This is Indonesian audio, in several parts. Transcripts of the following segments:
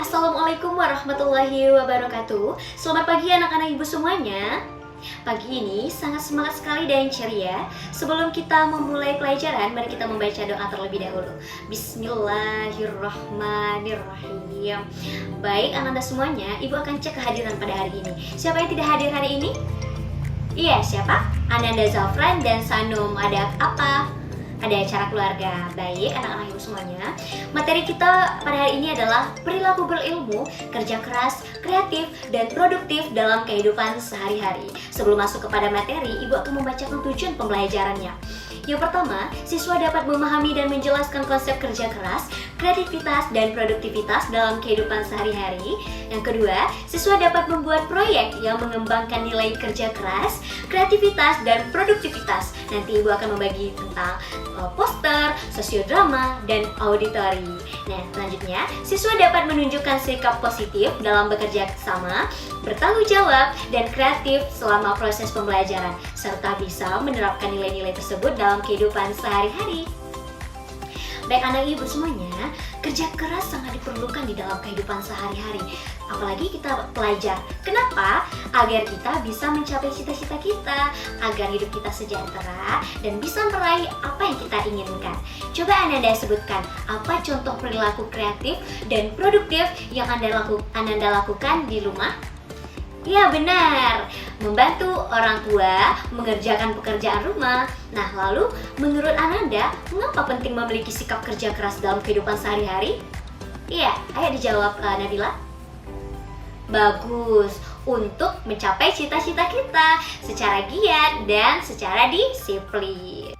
Assalamualaikum warahmatullahi wabarakatuh. Selamat pagi anak-anak ibu semuanya. Pagi ini sangat semangat sekali dan ceria. Sebelum kita memulai pelajaran, mari kita membaca doa terlebih dahulu. Bismillahirrahmanirrahim. Baik anak-anak semuanya, ibu akan cek kehadiran pada hari ini. Siapa yang tidak hadir hari ini? Iya, siapa? Ananda Zafran dan Sanum. Ada apa? Ada acara keluarga. Baik anak-anak ibu semuanya, materi kita pada hari ini adalah perilaku berilmu, kerja keras, kreatif, dan produktif dalam kehidupan sehari-hari. Sebelum masuk kepada materi, ibu akan membacakan tujuan pembelajarannya. Yang pertama, siswa dapat memahami dan menjelaskan konsep kerja keras, kreativitas, dan produktivitas dalam kehidupan sehari-hari. Yang kedua, siswa dapat membuat proyek yang mengembangkan nilai kerja keras, kreativitas, dan produktivitas. Nanti ibu akan membagi tentang poster, sosiodrama, dan auditori. Nah, selanjutnya, siswa dapat menunjukkan sikap positif dalam bekerja sama, bertanggung jawab, dan kreatif selama proses pembelajaran, serta bisa menerapkan nilai-nilai tersebut dalam kehidupan sehari-hari. Baik anak ibu semuanya, kerja keras sangat diperlukan di dalam kehidupan sehari-hari. Apalagi kita pelajar. Kenapa? Agar kita bisa mencapai cita-cita kita, agar hidup kita sejahtera dan bisa meraih apa yang kita inginkan. Coba Ananda sebutkan apa contoh perilaku kreatif dan produktif yang Ananda lakukan di rumah? Ya benar, membantu orang tua mengerjakan pekerjaan rumah. Nah lalu menurut Ananda, mengapa penting memiliki sikap kerja keras dalam kehidupan sehari-hari? Iya, ayo dijawab Nabila. Bagus, untuk mencapai cita-cita kita secara giat dan secara disiplin.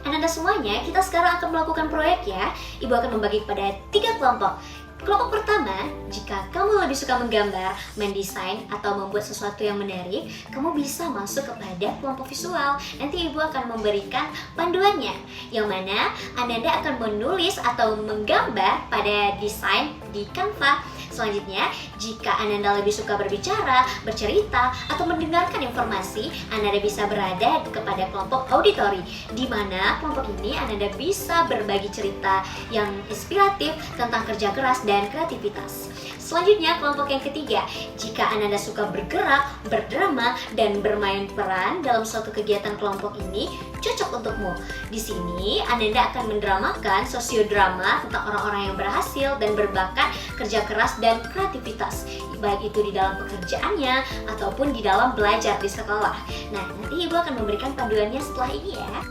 Ananda semuanya, kita sekarang akan melakukan proyek ya. Ibu akan membagi pada 3 kelompok. Kelompok pertama, jika kamu lebih suka menggambar, mendesain, atau membuat sesuatu yang menarik, kamu bisa masuk kepada kelompok visual. Nanti ibu akan memberikan panduannya, yang mana Ananda akan menulis atau menggambar pada desain di Canva. Selanjutnya, jika Ananda lebih suka berbicara, bercerita, atau mendengarkan informasi, Ananda bisa berada kepada kelompok auditori, di mana kelompok ini Ananda bisa berbagi cerita yang inspiratif tentang kerja keras dan kreativitas. Selanjutnya, kelompok yang ketiga, jika Ananda suka bergerak, berdrama, dan bermain peran dalam suatu kegiatan kelompok ini, cocok untukmu. Di sini, Ananda akan mendramakan sosiodrama tentang orang-orang yang berhasil dan berbakat kerja keras dan kreativitas, baik itu di dalam pekerjaannya ataupun di dalam belajar di sekolah. Nah, nanti ibu akan memberikan panduannya setelah ini ya.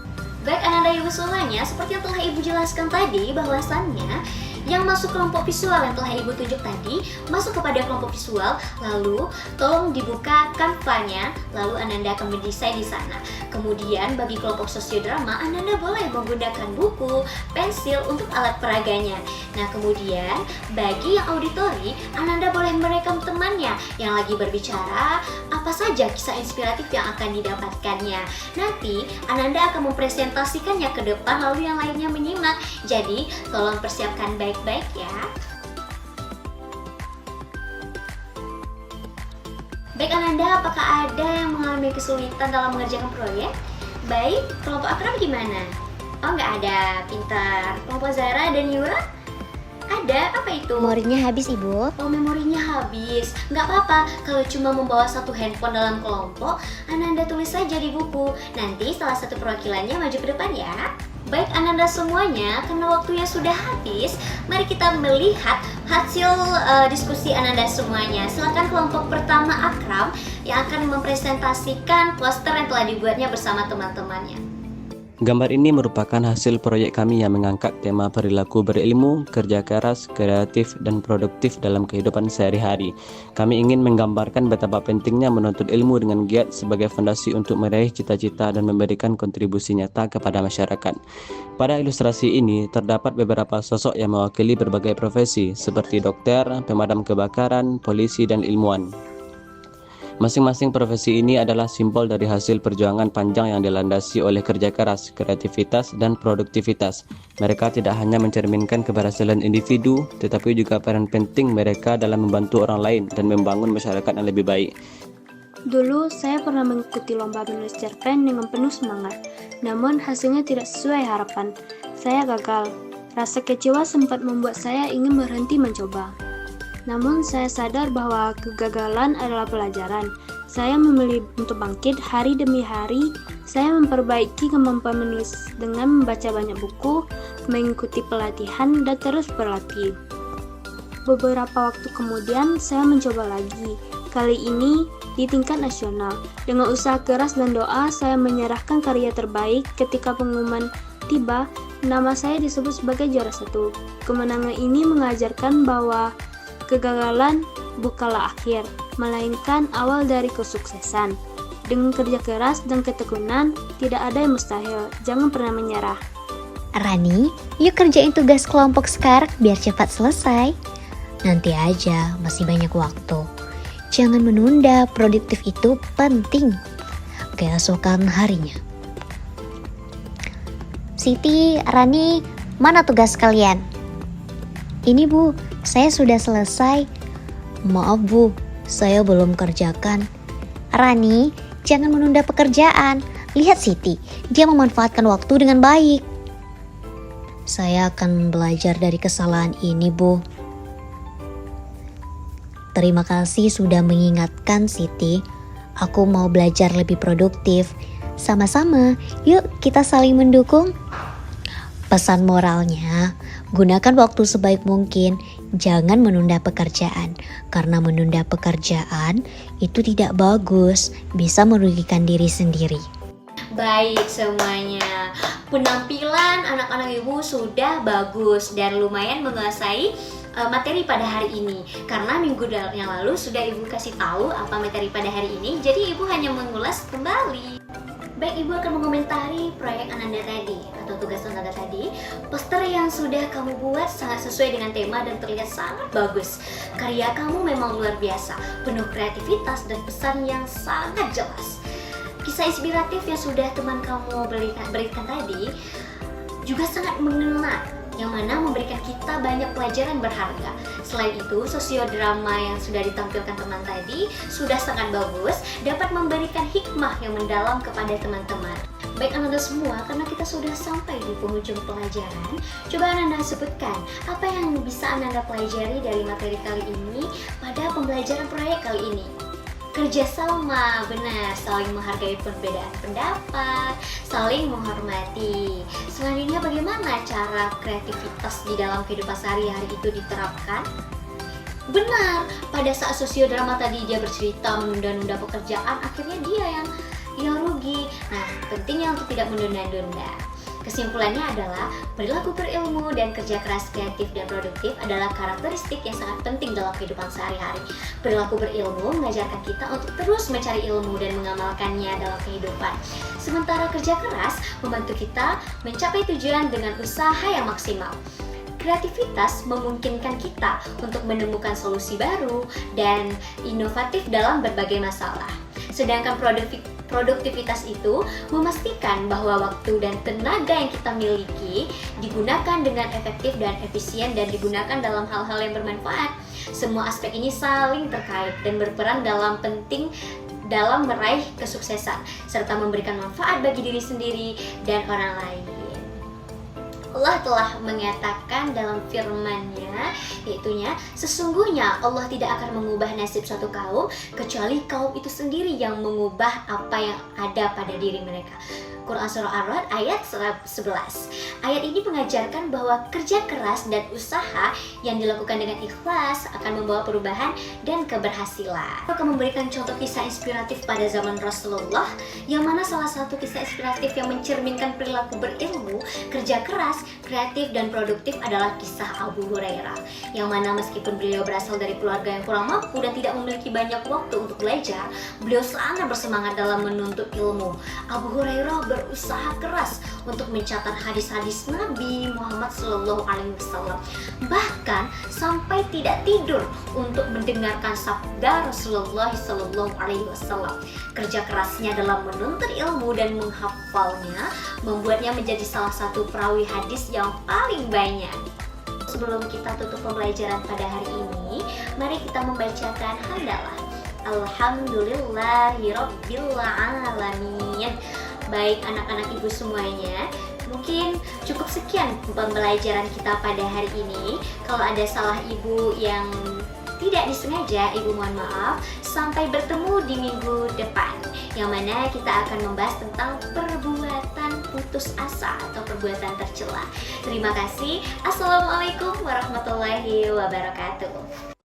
Baik Ananda ibu semuanya, seperti yang telah ibu jelaskan tadi, bahwasannya yang masuk kelompok visual yang telah ibu tunjuk tadi masuk kepada kelompok visual, lalu tolong dibuka Canva-nya, lalu Ananda akan mendesain di sana. Kemudian bagi kelompok sosiodrama, Ananda boleh menggunakan buku, pensil untuk alat peraganya. Nah kemudian bagi yang auditori, Ananda boleh merekam temannya yang lagi berbicara, apa saja kisah inspiratif yang akan didapatkannya. Nanti Ananda akan mempresentasikannya ke depan, lalu yang lainnya menyimak. Jadi tolong persiapkan baik-baik ya. Baik Ananda, apakah ada yang mengalami kesulitan dalam mengerjakan proyek? Baik, kelompok Akram gimana? Oh nggak ada, pintar. Kelompok Zara dan Yura? Ada, apa itu? Memorinya habis ibu. Oh memorinya habis. Nggak apa-apa, kalau cuma membawa satu handphone dalam kelompok, Ananda tulis saja di buku. Nanti salah satu perwakilannya maju ke depan ya. Baik Ananda semuanya, karena waktunya sudah habis, mari kita melihat hasil diskusi Ananda semuanya. Silakan kelompok pertama Akram yang akan mempresentasikan poster yang telah dibuatnya bersama teman-temannya. Gambar ini merupakan hasil proyek kami yang mengangkat tema perilaku berilmu, kerja keras, kreatif, dan produktif dalam kehidupan sehari-hari. Kami ingin menggambarkan betapa pentingnya menuntut ilmu dengan giat sebagai fondasi untuk meraih cita-cita dan memberikan kontribusi nyata kepada masyarakat. Pada ilustrasi ini terdapat beberapa sosok yang mewakili berbagai profesi seperti dokter, pemadam kebakaran, polisi, dan ilmuwan. Masing-masing profesi ini adalah simbol dari hasil perjuangan panjang yang dilandasi oleh kerja keras, kreativitas, dan produktivitas. Mereka tidak hanya mencerminkan keberhasilan individu, tetapi juga peran penting mereka dalam membantu orang lain dan membangun masyarakat yang lebih baik. Dulu saya pernah mengikuti lomba menulis cerpen dengan penuh semangat, namun hasilnya tidak sesuai harapan. Saya gagal. Rasa kecewa sempat membuat saya ingin berhenti mencoba. Namun saya sadar bahwa kegagalan adalah pelajaran. Saya memilih untuk bangkit hari demi hari. Saya memperbaiki kemampuan menulis dengan membaca banyak buku, mengikuti pelatihan, dan terus berlatih. Beberapa waktu kemudian saya mencoba lagi. Kali ini di tingkat nasional. Dengan usaha keras dan doa, saya menyerahkan karya terbaik. Ketika pengumuman tiba, nama saya disebut sebagai juara 1. Kemenangan ini mengajarkan bahwa kegagalan bukanlah akhir, melainkan awal dari kesuksesan. Dengan kerja keras dan ketekunan, tidak ada yang mustahil. Jangan pernah menyerah. Rani, yuk kerjain tugas kelompok sekarang biar cepat selesai. Nanti aja, masih banyak waktu. Jangan menunda, produktif itu penting. Keesokan harinya. Siti, Rani, mana tugas kalian? Ini Bu, saya sudah selesai. Maaf Bu, saya belum kerjakan. Rani, jangan menunda pekerjaan. Lihat Siti, dia memanfaatkan waktu dengan baik. Saya akan belajar dari kesalahan ini Bu. Terima kasih sudah mengingatkan Siti. Aku mau belajar lebih produktif. Sama-sama, yuk kita saling mendukung. Pesan moralnya, gunakan waktu sebaik mungkin. Jangan menunda pekerjaan. Karena menunda pekerjaan itu tidak bagus. Bisa merugikan diri sendiri. Baik semuanya, penampilan anak-anak ibu sudah bagus dan lumayan menguasai materi pada hari ini. Karena minggu yang lalu sudah ibu kasih tahu apa materi pada hari ini, jadi ibu hanya mengulas kembali. Baik, ibu akan mengomentari proyek Ananda tadi atau tugas Ananda tadi. Poster yang sudah kamu buat sangat sesuai dengan tema dan terlihat sangat bagus. Karya kamu memang luar biasa, penuh kreativitas dan pesan yang sangat jelas. Kisah inspiratif yang sudah teman kamu berikan tadi juga sangat mengena, yang mana memberikan kita banyak pelajaran berharga. Selain itu, sosiodrama yang sudah ditampilkan teman tadi sudah sangat bagus, dapat memberikan hikmah yang mendalam kepada teman-teman. Baik Ananda semua, karena kita sudah sampai di penghujung pelajaran, coba Ananda sebutkan apa yang bisa Ananda pelajari dari materi kali ini pada pembelajaran proyek kali ini. Kerjasama, benar, saling menghargai perbedaan pendapat, saling menghormati. Selanjutnya bagaimana cara kreativitas di dalam kehidupan sehari-hari itu diterapkan? Benar, pada saat sosiodrama tadi dia bercerita menunda-nunda pekerjaan, akhirnya dia yang rugi. Nah, pentingnya untuk tidak menunda-nunda. Kesimpulannya adalah perilaku berilmu dan kerja keras, kreatif dan produktif adalah karakteristik yang sangat penting dalam kehidupan sehari-hari. Perilaku berilmu mengajarkan kita untuk terus mencari ilmu dan mengamalkannya dalam kehidupan. Sementara kerja keras membantu kita mencapai tujuan dengan usaha yang maksimal. Kreativitas memungkinkan kita untuk menemukan solusi baru dan inovatif dalam berbagai masalah. Sedangkan produktivitas itu memastikan bahwa waktu dan tenaga yang kita miliki digunakan dengan efektif dan efisien dan digunakan dalam hal-hal yang bermanfaat. Semua aspek ini saling terkait dan berperan dalam meraih kesuksesan serta memberikan manfaat bagi diri sendiri dan orang lain. Allah telah mengatakan dalam firman-Nya, yaitunya, sesungguhnya Allah tidak akan mengubah nasib suatu kaum kecuali kaum itu sendiri yang mengubah apa yang ada pada diri mereka. Quran Surah Ar-Ra'd ayat 11. Ayat ini mengajarkan bahwa kerja keras dan usaha yang dilakukan dengan ikhlas akan membawa perubahan dan keberhasilan. Aku akan memberikan contoh kisah inspiratif pada zaman Rasulullah, yang mana salah satu kisah inspiratif yang mencerminkan perilaku berilmu, kerja keras, kreatif dan produktif adalah kisah Abu Hurairah, yang mana meskipun beliau berasal dari keluarga yang kurang mampu dan tidak memiliki banyak waktu untuk belajar, beliau sangat bersemangat dalam menuntut ilmu. Abu Hurairah berusaha keras untuk mencatat hadis-hadis Nabi Muhammad SAW, bahkan sampai tidak tidur untuk mendengarkan sabda Rasulullah SAW. Kerja kerasnya dalam menuntut ilmu dan menghafalnya membuatnya menjadi salah satu perawi hadis yang paling banyak. Sebelum kita tutup pembelajaran pada hari ini, mari kita membacakan hamdalah. Alhamdulillahirabbil alamin. Baik anak-anak ibu semuanya, mungkin cukup sekian pembelajaran kita pada hari ini. Kalau ada salah ibu yang tidak disengaja, Ibu mohon maaf. Sampai bertemu di minggu depan, yang mana kita akan membahas tentang perbuatan putus asa atau perbuatan tercela. Terima kasih. Assalamualaikum warahmatullahi wabarakatuh.